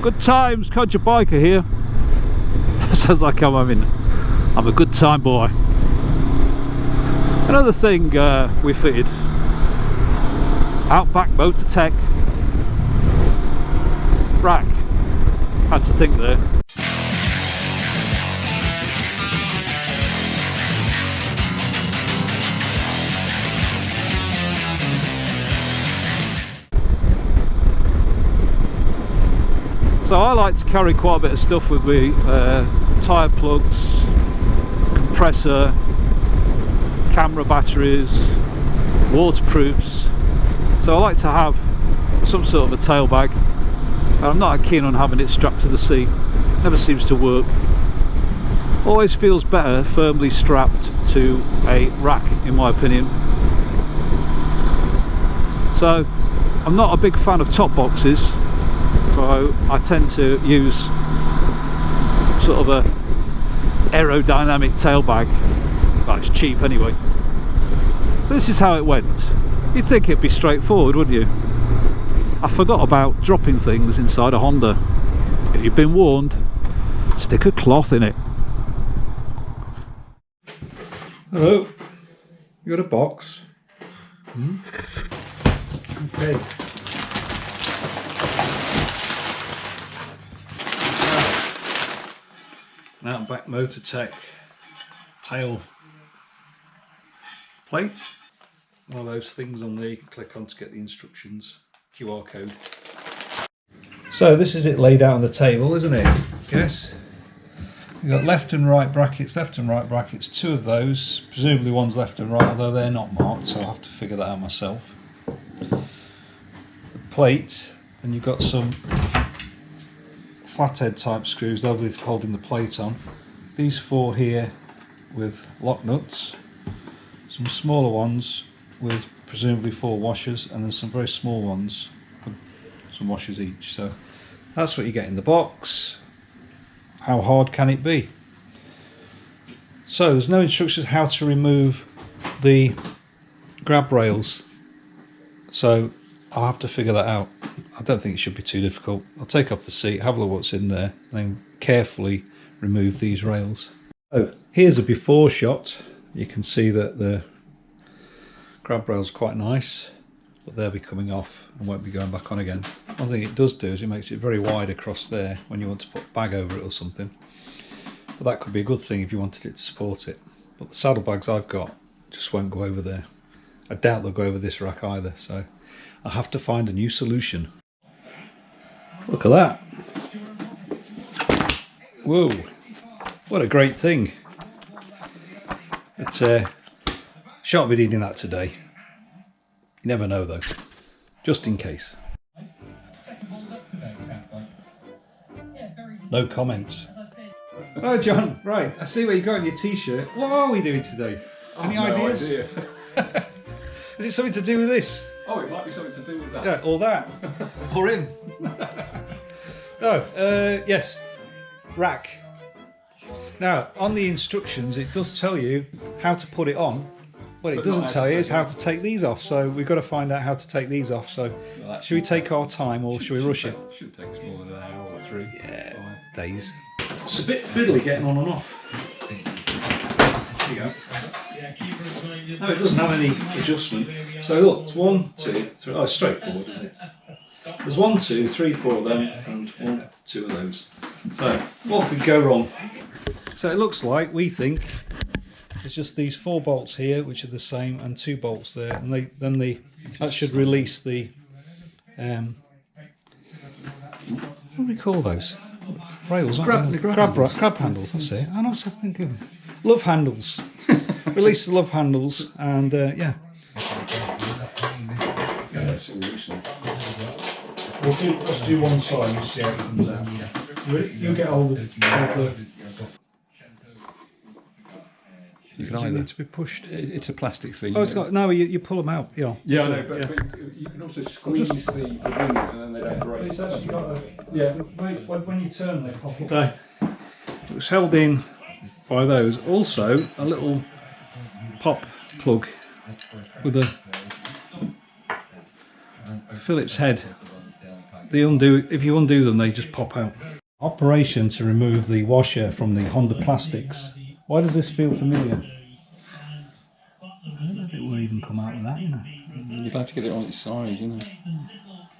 Good times, Country Biker here. Sounds like I'm a good time boy. Another thing we fitted, Outback Motortech rack. Had to think there. So I like to carry quite a bit of stuff with me, tyre plugs, compressor, camera batteries, waterproofs. So I like to have some sort of a tail bag, and I'm not keen on having it strapped to the seat. Never seems to work. Always feels better firmly strapped to a rack, in my opinion. So I'm not a big fan of top boxes, so I tend to use sort of a aerodynamic tail bag. Well, it's cheap anyway. This is how it went. You'd think it'd be straightforward, wouldn't you? I forgot about dropping things inside a Honda. If you've been warned, stick a cloth in it. Hello, you got a box? Okay. Outback Motortech tail plate. One of those things on there you can click on to get the instructions, QR code. So this is it laid out on the table, isn't it? Yes. You've got left and right brackets, two of those. Presumably one's left and right, although they're not marked, so I'll have to figure that out myself. The plate, and you've got some flathead type screws, they'll be holding the plate on. These four here with lock nuts, some smaller ones with presumably 4 washers, and then some very small ones with some washers each. So that's what you get in the box. How hard can it be? So there's no instructions how to remove the grab rails, so I'll have to figure that out. I don't think it should be too difficult. I'll take off the seat, have a look what's in there, and then carefully remove these rails. Oh, here's a before shot. You can see that the grab rail's quite nice, but they'll be coming off and won't be going back on again. One thing it does do is it makes it very wide across there when you want to put a bag over it or something. But that could be a good thing if you wanted it to support it. But the saddlebags I've got just won't go over there. I doubt they'll go over this rack either, so I'll have to find a new solution. Look at that. Whoa, what a great thing. It's shan't be needing that today. You never know though, just in case. No comments. Oh John, right, I see where you got on your t-shirt. What are we doing today? Any ideas? Idea. Is it something to do with this? Oh, it might be something to do with that. Yeah, or that. Or him. No, yes, rack. Now, on the instructions, it does tell you how to put it on. What it doesn't tell you is how to take these off. So we've got to find out how to take these off. So should we take our time or should we rush it? Should take us more than an hour or 3. Yeah, 5 days. It's a bit fiddly getting on and off. There you go. No, it doesn't have any adjustment. So look, it's 1, 2, 3. Oh, it's straightforward, isn't it? There's 1, 2, 3, 4 of them, and 1, 2 of those. So what could go wrong? So it looks like, we think, there's just these 4 bolts here, which are the same, and 2 bolts there, and that should release the what do we call those? Rails, aren't they? Grab handles. That's it. I know something. Love handles. Release the love handles, and yeah. Let's do one side and see how it comes out. You get hold of the. You can Does it either need to be pushed? It's a plastic thing. Oh, it's got no. You pull them out. Yeah. Yeah, I know, but you can also squeeze the wings and then they don't break. It's actually got a, yeah. When you turn, they pop up. So it was held in by those. Also, a little pop plug with a Phillips head They undo, if you undo them, they just pop out. Operation to remove the washer from the Honda plastics. Why does this feel familiar? I don't know if it will even come out with that, you know. You'd have to get it on its side, you know.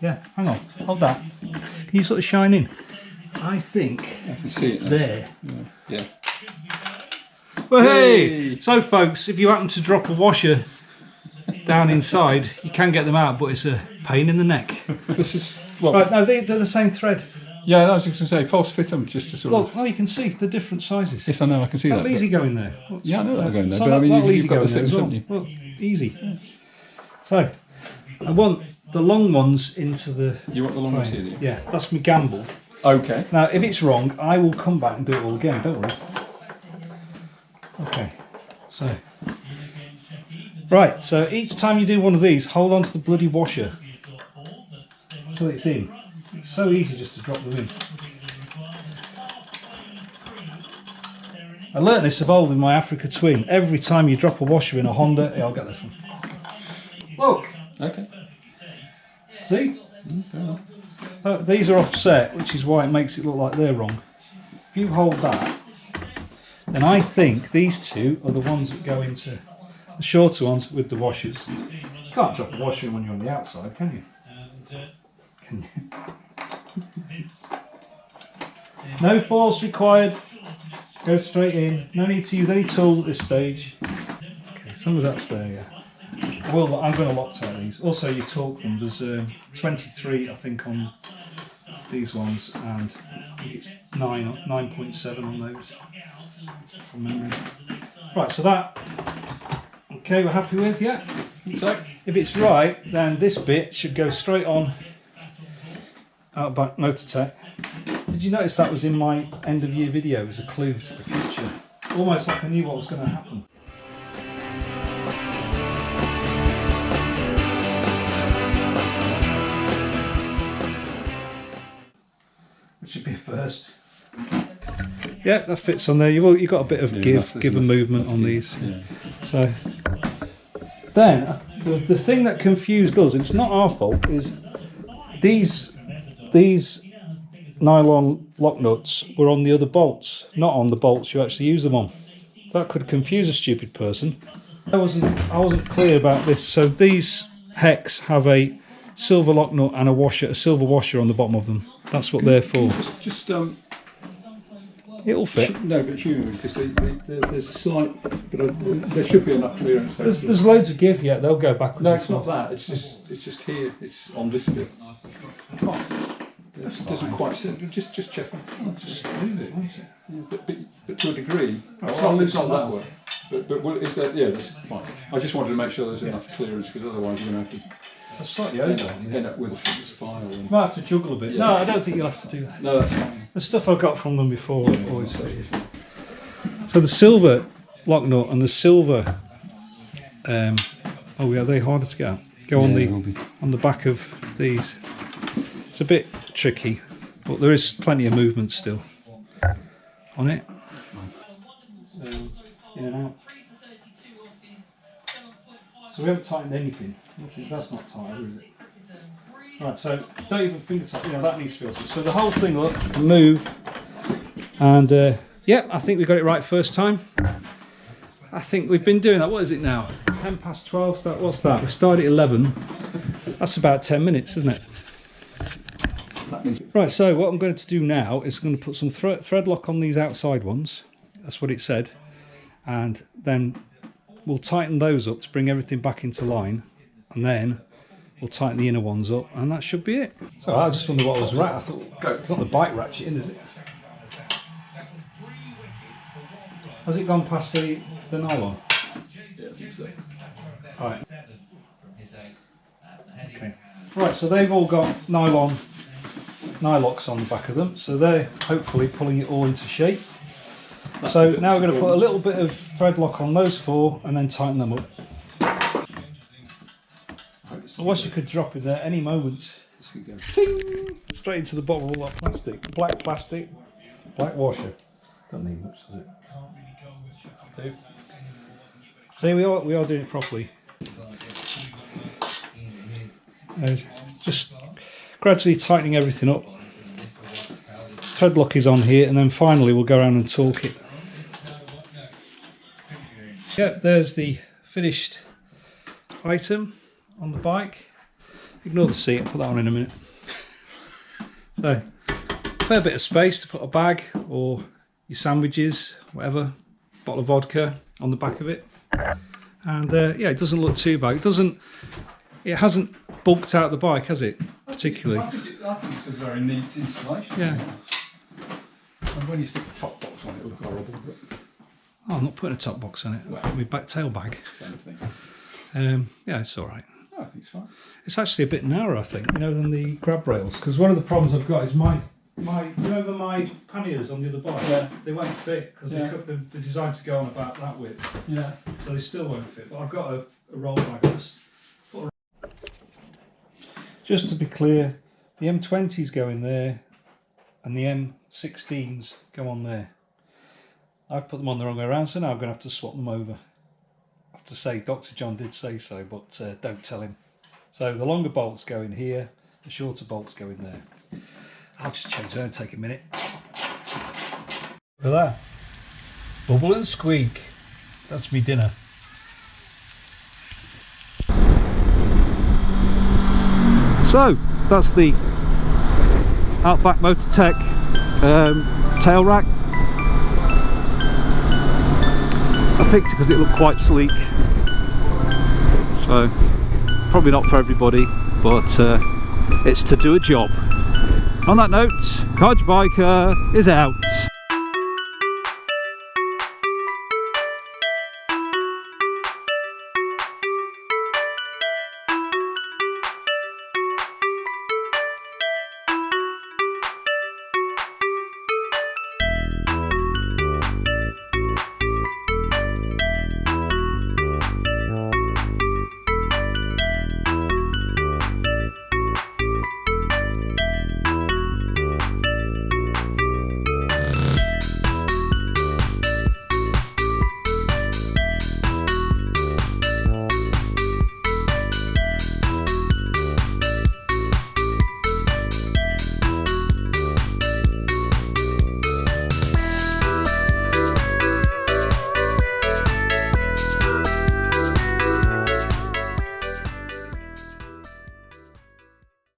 Yeah, hang on, hold that. Can you sort of shine in? I think I can see it now. there. Yeah. Well, hey! Yay! So folks, if you happen to drop a washer down inside, you can get them out, but it's a pain in the neck. This is, well, Right, no, they're the same thread. yeah, I was just going to say, false fit them just to sort Look, of... oh, you can see the different sizes. Yes, I know, I can see that. That'll easy go in there. Yeah, I know that'll go in there, So but I mean, that'll you've easy got go the in there as thickness, well. haven't you? Look, easy. So, I want the long ones into the You want the long ones here, frame. do you? Yeah, that's my gamble. Okay. Now, if it's wrong, I will come back and do it all again, don't worry. Okay, so. Right, so each time you do one of these, hold on to the bloody washer until it's in. It's so easy just to drop them in. I learnt this of old in my Africa Twin. Every time you drop a washer in a Honda, I'll get this one. Look, Okay. see? Fair enough. These are offset, which is why it makes it look like they're wrong. If you hold that, then I think these two are the ones that go into the shorter ones with the washers. You can't drop a washer in when you're on the outside, can you? Can you? No force required. Go straight in. No need to use any tools at this stage. Okay, some of that's there, yeah. Well, I'm going to Loctite these. Also, you torque them. There's 23, I think, on these ones, and I think it's 9.7 on those from memory. Right, so that. Okay, we're happy with, yeah. So if it's right, then this bit should go straight on Outback Motortech. Did you notice that was in my end of year video? It was a clue to the future. Almost like I knew what was going to happen. Which should be a first. Yeah, that fits on there. You've got a bit of give and movement on these. Yeah. So then the thing that confused us, and it's not our fault, is these nylon lock nuts were on the other bolts, not on the bolts you actually use them on. That could confuse a stupid person. I wasn't clear about this. So these hex have a silver lock nut and a silver washer on the bottom of them. That's what they're for. Just It'll fit. no, but human, because there's a slight, but there should be enough clearance. There's loads of give. Yeah, they'll go backwards. No, it's not that. It's just here. It's on this bit. It doesn't quite sit. Just check. Just move it, won't you? Yeah, but to a degree, it's not loose on that way. But well, is that? Yeah, that's fine. I just wanted to make sure there's enough clearance, because otherwise you're going to have That's slightly to over. end up with a file. And, Might have to juggle a bit. Yeah. No, I don't think you'll have to do that. no, that's fine. The stuff I got from them before always fitted. So the silver lock nut and the silver, oh yeah, they're harder to get out. Go on the back of these. It's a bit tricky, but there is plenty of movement still on it. In and out. So we haven't tightened anything. That's not tight, is it? Right, so don't even think it's like, that needs to be altered. So the whole thing, look, can move. And yeah, I think we got it right first time. I think we've been doing that. What is it now? 10 past 12. So what's that? We started at 11. That's about 10 minutes, isn't it? Right, so what I'm going to do now is going to put some thread lock on these outside ones. That's what it said. And then we'll tighten those up to bring everything back into line. And then we'll tighten the inner ones up, and that should be it. So I just wondered what was right. I thought, it's not the bike ratchet in, is it? Has it gone past the nylon? Yeah, I think so. Right. Okay. Right, so they've all got nylocks on the back of them, so they're hopefully pulling it all into shape. So now we're going to put a little bit of thread lock on those four and then tighten them up. I wish you could drop in there any moment. Ting! Straight into the bottom of all that plastic. Black plastic, black washer. Don't need much, does it? Do. See, we are doing it properly. Just gradually tightening everything up. Thread lock is on here, and then finally we'll go around and torque it. Yep, there's the finished item on the bike. Ignore the seat, I'll put that on in a minute. So, fair bit of space to put a bag or your sandwiches, whatever, bottle of vodka on the back of it. And yeah, it doesn't look too bad. It hasn't bulked out the bike, has it? Particularly. I think it's a very neat installation. Yeah. And when you stick a top box on it, it'll look horrible. But Oh, I'm not putting a top box on it. My back tail bag. same thing. Yeah, it's all right. No, I think it's fine. It's actually a bit narrower, I think, than the grab rails. Because one of the problems I've got is my panniers on the other bike. Yeah. They won't fit because they're designed to go on about that width, Yeah. so they still won't fit. But I've got a roll bag. Just to be clear, the M20s go in there, and the M16s go on there. I've put them on the wrong way around, so now I'm going to have to swap them over. I have to say, Dr. John did say so, but don't tell him. So the longer bolts go in here, the shorter bolts go in there. I'll just change it, it'll take a minute. Look at that. Bubble and squeak. That's me dinner. So, that's the Outback Motortech tail rack. I picked it because it looked quite sleek, so probably not for everybody, but it's to do a job. On that note, Codge Biker is out.